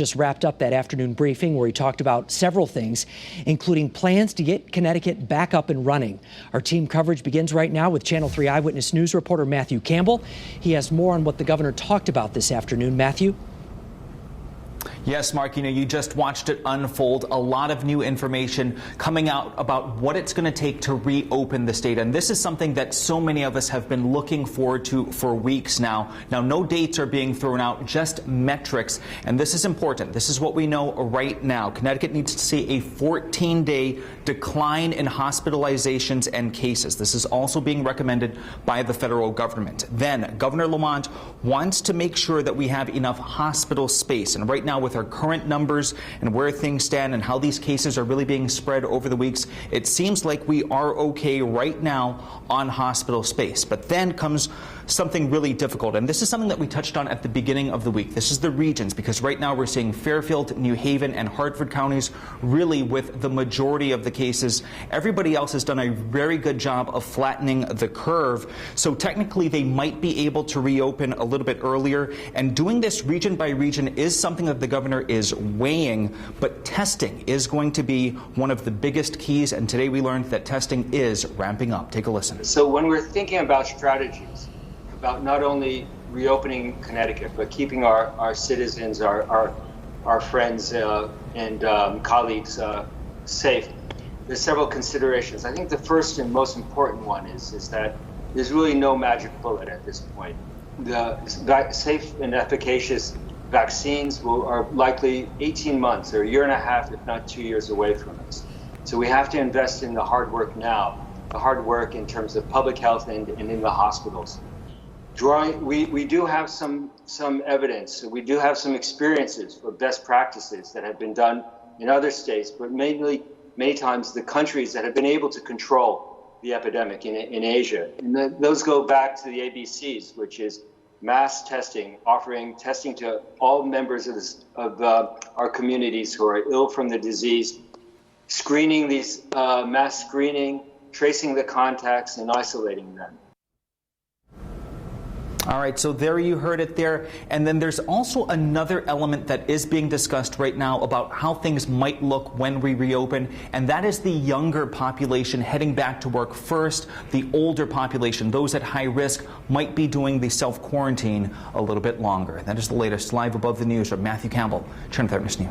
Just wrapped up that afternoon briefing where he talked about several things, including plans to get Connecticut back up and running. Our team coverage begins right now with Channel 3 Eyewitness News reporter Matthew Campbell. He has more on what the governor talked about this afternoon. Matthew? Yes, Mark, you just watched it unfold. A lot of new information coming out about what it's going to take to reopen the state. And this is something that so many of us have been looking forward to for weeks now. Now, no dates are being thrown out, just metrics. And this is important. This is what we know right now. Connecticut needs to see a 14-day decline in hospitalizations and cases. This is also being recommended by the federal government. Then Governor Lamont wants to make sure that we have enough hospital space. And right now, with our current numbers and where things stand and how these cases are really being spread over the weeks, it seems like we are okay right now on hospital space. But then comes something really difficult, and this is something that we touched on at the beginning of the week. This is the regions, because right now we're seeing Fairfield, New Haven, and Hartford counties really with the majority of the cases. Everybody else has done a very good job of flattening the curve, so technically they might be able to reopen a little bit earlier, and doing this region by region is something that the governor is weighing, but testing is going to be one of the biggest keys, and today we learned that testing is ramping up. Take a listen. So when we're thinking about strategies, about not only reopening Connecticut, but keeping our citizens, our friends and colleagues safe, there's several considerations. I think the first and most important one is that there's really no magic bullet at this point. The safe and efficacious vaccines are likely 18 months or a year and a half, if not 2 years away from us. So we have to invest in the hard work now, the hard work in terms of public health and in the hospitals. We do have some evidence, we do have some experiences for best practices that have been done in other states, but many times the countries that have been able to control the epidemic in Asia. And those go back to the ABCs, which is mass testing, offering testing to all members of our communities who are ill from the disease, screening these mass screening, tracing the contacts and isolating them. All right, so there you heard it there. And then there's also another element that is being discussed right now about how things might look when we reopen, and that is the younger population heading back to work first. The older population, those at high risk, might be doing the self-quarantine a little bit longer. That is the latest live above the news from Matthew Campbell, Channel 3 News.